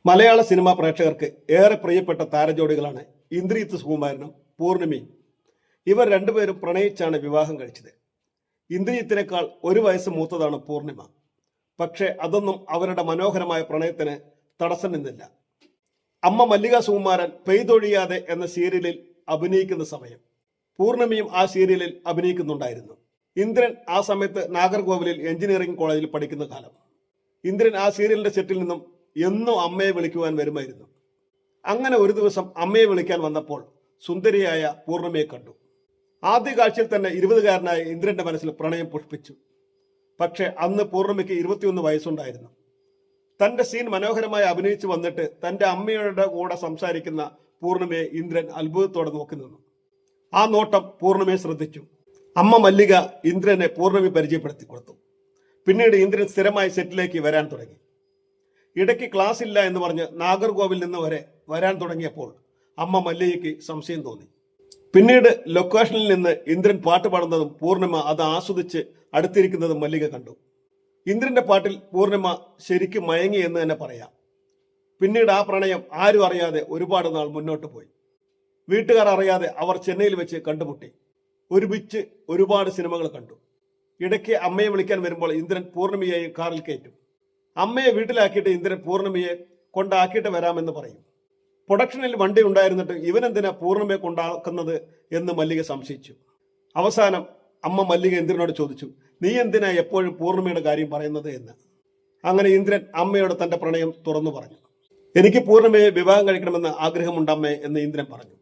മലയാള cinema പ്രേക്ഷകർക്ക് ഏറെ പ്രിയപ്പെട്ട താരജോഡികളാണ് ഇന്ദ്രിജിത്ത് സുകുമാരനും പൂർണിമയും. ഇവർ രണ്ടുപേരും പ്രണയിച്ചാണ് വിവാഹം കഴിച്ചത്. ഇന്ദ്രിജിത്തിനേക്കാൾ ഒരു വയസ്സ് മൂത്തതാണ് പൂർണിമ. പക്ഷേ അതൊന്നും അവരുടെ മനോഹരമായ പ്രണയത്തിന് തടസ്സം നിന്നില്ല. അമ്മ മല്ലിക സുകുമാരൻ പെയ്തൊഴിയാതെ എന്ന സീരിയലിൽ അഭിനയിക്കുന്ന സമയം പൂർണിമയും ആ സീരിയലിൽ അഭിനയിക്കുന്നുണ്ടായിരുന്നു. ഇന്ദ്രൻ ആ സമയത്ത് നാഗർകോവിലിൽ എഞ്ചിനീയറിംഗ് കോളേജിൽ പഠിക്കുന്ന കാലം. ഇന്ദ്രൻ ആ സീരിയലിന്റെ സെറ്റിൽ നിന്നും എന്നും അമ്മയെ വിളിക്കുവാൻ വരുമായിരുന്നു. അങ്ങനെ ഒരു ദിവസം അമ്മയെ വിളിക്കാൻ വന്നപ്പോൾ സുന്ദരിയായ പൂർണിമയെ കണ്ടു. ആദ്യ കാഴ്ചയിൽ തന്നെ 20-കാരനായ ഇന്ദ്രന്റെ മനസ്സിൽ പ്രണയം പുഷ്പിച്ചു. പക്ഷെ അന്ന് പൂർണിമയ്ക്ക് 21 വയസ്സുണ്ടായിരുന്നു. തന്റെ സീൻ മനോഹരമായി അഭിനയിച്ചു വന്നിട്ട് തന്റെ അമ്മയുടെ കൂടെ സംസാരിക്കുന്ന പൂർണിമയെ ഇന്ദ്രൻ അത്ഭുതത്തോടെ നോക്കി നിന്നു. ആ നോട്ടം പൂർണിമയെ ശ്രദ്ധിച്ചു. അമ്മ മല്ലിക ഇന്ദ്രനെ പൂർണിമയെ പരിചയപ്പെടുത്തി കൊടുത്തു. പിന്നീട് ഇന്ദ്രൻ സ്ഥിരമായി സെറ്റിലേക്ക് വരാൻ തുടങ്ങി. ഇടയ്ക്ക് ക്ലാസ് ഇല്ല എന്ന് പറഞ്ഞ് നാഗർകോവിൽ നിന്ന് വരെ വരാൻ തുടങ്ങിയപ്പോൾ അമ്മ മല്ലികയ്ക്ക് സംശയം തോന്നി. പിന്നീട് ലൊക്കേഷനിൽ നിന്ന് ഇന്ദ്രൻ പാട്ട് പാടുന്നതും പൂർണിമ അത് ആസ്വദിച്ച് അടുത്തിരിക്കുന്നതും മല്ലിക കണ്ടു. ഇന്ദ്രന്റെ പാട്ടിൽ പൂർണിമ ശരിക്കും മയങ്ങി എന്ന് തന്നെ പറയാം. പിന്നീട് ആ പ്രണയം ആരും അറിയാതെ ഒരുപാട് നാൾ മുന്നോട്ട് പോയി. വീട്ടുകാർ അറിയാതെ അവർ ചെന്നൈയിൽ വെച്ച് കണ്ടുമുട്ടി. ഒരുമിച്ച് ഒരുപാട് സിനിമകൾ കണ്ടു. ഇടയ്ക്ക് അമ്മയെ വിളിക്കാൻ വരുമ്പോൾ ഇന്ദ്രൻ പൂർണിമയെയും കാറിൽ കയറ്റും. അമ്മയെ വീട്ടിലാക്കിയിട്ട് ഇന്ദ്രൻ പൂർണിമയെ കൊണ്ടാക്കിയിട്ട് വരാമെന്ന് പറയും. പ്രൊഡക്ഷനിൽ വണ്ടി ഉണ്ടായിരുന്നിട്ട് ഇവനെന്തിനാ പൂർണിമയെ കൊണ്ടാക്കുന്നത് എന്ന് മല്ലിക സംശയിച്ചു. അവസാനം അമ്മ മല്ലിക ഇന്ദ്രനോട് ചോദിച്ചു, നീ എന്തിനാ എപ്പോഴും പൂർണിമയുടെ കാര്യം പറയുന്നത് എന്ന്. അങ്ങനെ ഇന്ദ്രൻ അമ്മയോട് തന്റെ പ്രണയം തുറന്നു പറഞ്ഞു. എനിക്ക് പൂർണിമയെ വിവാഹം കഴിക്കണമെന്ന് ആഗ്രഹമുണ്ടമ്മേ എന്ന് ഇന്ദ്രൻ പറഞ്ഞു.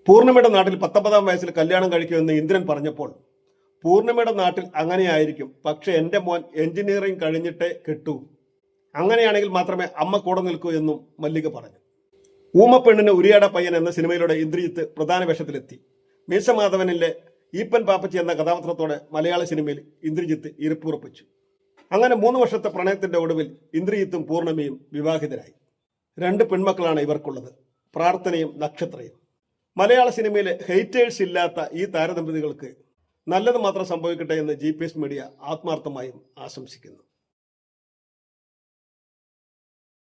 പൂർണിമയുടെ നാട്ടിൽ 19-ാം വയസ്സിൽ കല്യാണം കഴിക്കുമെന്ന് ഇന്ദ്രൻ പറഞ്ഞപ്പോൾ പൂർണിമയുടെ നാട്ടിൽ അങ്ങനെയായിരിക്കും, പക്ഷെ എൻ്റെ മോൻ എഞ്ചിനീയറിംഗ് കഴിഞ്ഞിട്ടേ കെട്ടൂ, അങ്ങനെയാണെങ്കിൽ മാത്രമേ അമ്മ കൂടെ നിൽക്കൂ എന്നും മല്ലിക പറഞ്ഞു. ഊമപ്പെണ്ണിന് ഉരിയാട പയ്യൻ എന്ന സിനിമയിലൂടെ ഇന്ദ്രിജിത്ത് പ്രധാന വേഷത്തിലെത്തി. മീശമാധവനിലെ ഈപ്പൻ പാപ്പച്ചി എന്ന കഥാപാത്രത്തോടെ മലയാള സിനിമയിൽ ഇന്ദ്രിജിത്ത് ഇരിപ്പുറപ്പിച്ചു. അങ്ങനെ 3 വർഷത്തെ പ്രണയത്തിന്റെ ഒടുവിൽ ഇന്ദ്രിജിത്തും പൂർണിമയും വിവാഹിതരായി. 2 പെൺമക്കളാണ് ഇവർക്കുള്ളത്, പ്രാർത്ഥനയും നക്ഷത്രയും. മലയാള സിനിമയിലെ ഹെയ്റ്റേഴ്സ് ഇല്ലാത്ത ഈ താരദമ്പതികൾക്ക് നല്ലത് മാത്രം സംഭവിക്കട്ടെ എന്ന് GPS മീഡിയ ആത്മാർത്ഥമായും ആശംസിക്കുന്നു.